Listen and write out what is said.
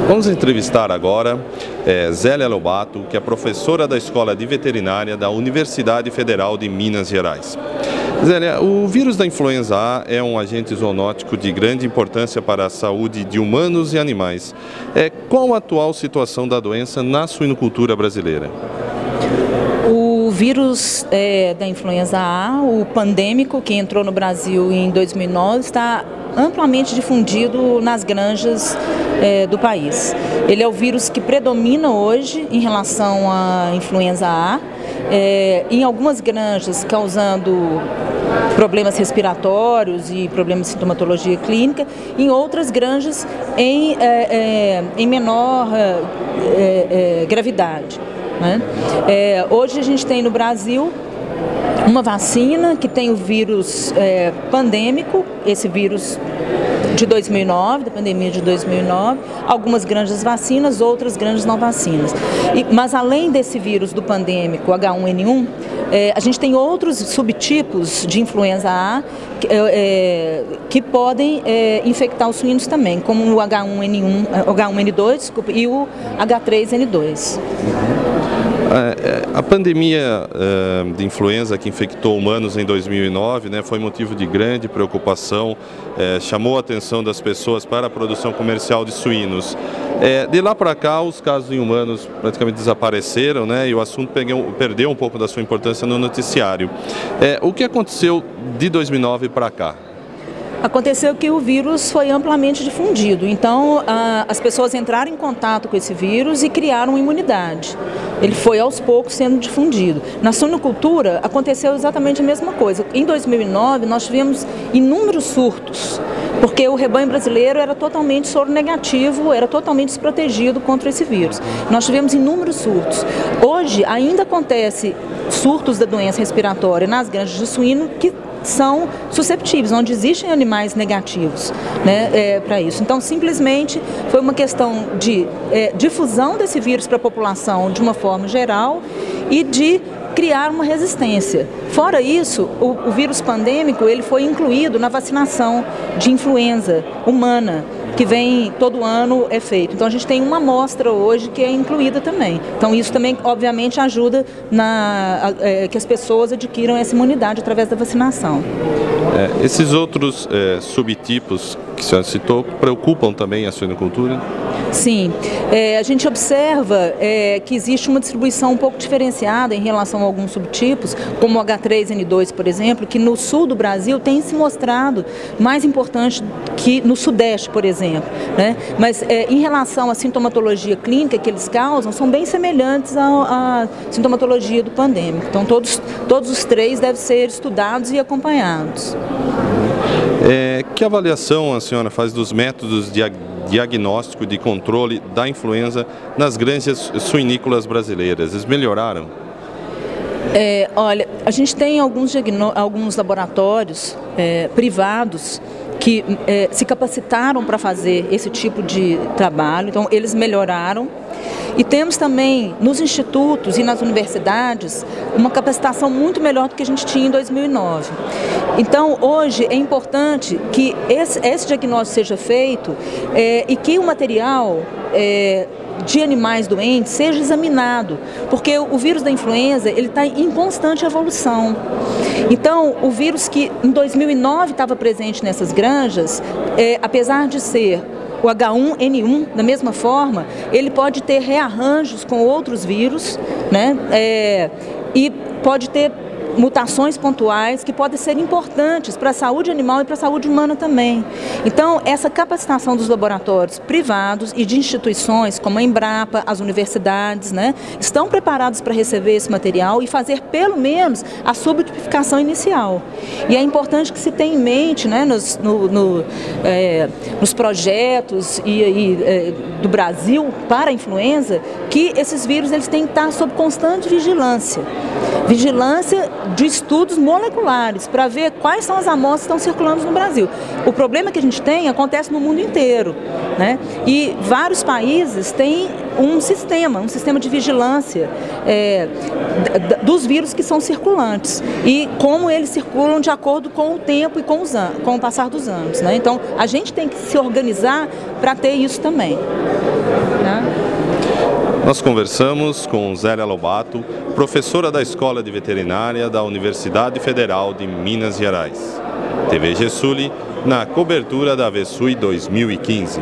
Vamos entrevistar agora Zélia Lobato, que é professora da Escola de Veterinária da Universidade Federal de Minas Gerais. Zélia, o vírus da influenza A é um agente zoonótico de grande importância para a saúde de humanos e animais. Qual a atual situação da doença na suinocultura brasileira? O vírus da influenza A, o pandêmico, que entrou no Brasil em 2009, está amplamente difundido nas granjas do país. Ele é o vírus que predomina hoje em relação à influenza A, em algumas granjas causando problemas respiratórios e problemas de sintomatologia clínica, em outras granjas em menor gravidade, né? Hoje a gente tem no Brasil uma vacina que tem o vírus pandêmico, esse vírus de 2009, da pandemia de 2009, algumas granjas vacinas, outras granjas não vacinas. Mas além desse vírus do pandêmico H1N1, a gente tem outros subtipos de influenza A que podem infectar os suínos também, como o H1N2 e o H3N2. A pandemia de influenza que infectou humanos em 2009, foi motivo de grande preocupação, chamou a atenção das pessoas para a produção comercial de suínos. De lá para cá, os casos em humanos praticamente desapareceram, e o assunto perdeu um pouco da sua importância no noticiário. O que aconteceu de 2009 para cá? Aconteceu que o vírus foi amplamente difundido, então as pessoas entraram em contato com esse vírus e criaram imunidade. Ele foi aos poucos sendo difundido. Na suinocultura aconteceu exatamente a mesma coisa. Em 2009 nós tivemos inúmeros surtos, porque o rebanho brasileiro era totalmente soronegativo, era totalmente desprotegido contra esse vírus. Nós tivemos inúmeros surtos. Hoje ainda acontece surtos da doença respiratória nas granjas de suíno que são susceptíveis, onde existem animais negativos, para isso. Então, simplesmente foi uma questão de difusão desse vírus para a população de uma forma geral e de criar uma resistência. Fora isso, o vírus pandêmico ele foi incluído na vacinação de influenza humana, que vem todo ano é feito. Então a gente tem uma amostra hoje que é incluída também. Então isso também, obviamente, ajuda que as pessoas adquiram essa imunidade através da vacinação. Esses outros subtipos que a senhora citou preocupam também a suinocultura? Sim, a gente observa que existe uma distribuição um pouco diferenciada em relação a alguns subtipos, como o H3N2, por exemplo, que no sul do Brasil tem se mostrado mais importante que no sudeste, por exemplo, Mas em relação à sintomatologia clínica que eles causam, são bem semelhantes à sintomatologia do pandêmico. Então todos os três devem ser estudados e acompanhados. Que avaliação a senhora faz dos métodos de diagnóstico de controle da influenza nas granjas suinícolas brasileiras? Eles melhoraram? Olha, a gente tem alguns laboratórios privados que se capacitaram para fazer esse tipo de trabalho, então eles melhoraram. E temos também nos institutos e nas universidades uma capacitação muito melhor do que a gente tinha em 2009. Então hoje é importante que esse diagnóstico seja feito e que o material de animais doentes seja examinado, porque o vírus da influenza ele está em constante evolução. Então o vírus que em 2009 estava presente nessas granjas, apesar de ser o H1N1, da mesma forma, ele pode ter rearranjos com outros vírus, e pode ter mutações pontuais que podem ser importantes para a saúde animal e para a saúde humana também. Então, essa capacitação dos laboratórios privados e de instituições como a Embrapa, as universidades, estão preparados para receber esse material e fazer pelo menos a subtipificação inicial. E é importante que se tenha em mente, nos projetos do Brasil para a influenza, que esses vírus eles têm que estar sob constante vigilância de estudos moleculares para ver quais são as amostras que estão circulando no Brasil. O problema que a gente tem acontece no mundo inteiro, E vários países têm um sistema de vigilância dos vírus que são circulantes e como eles circulam de acordo com o tempo e com o passar dos anos, né? Então, a gente tem que se organizar para ter isso também, né? Nós conversamos com Zélia Lobato, professora da Escola de Veterinária da Universidade Federal de Minas Gerais. TV Gesuli, na cobertura da VESUI 2015.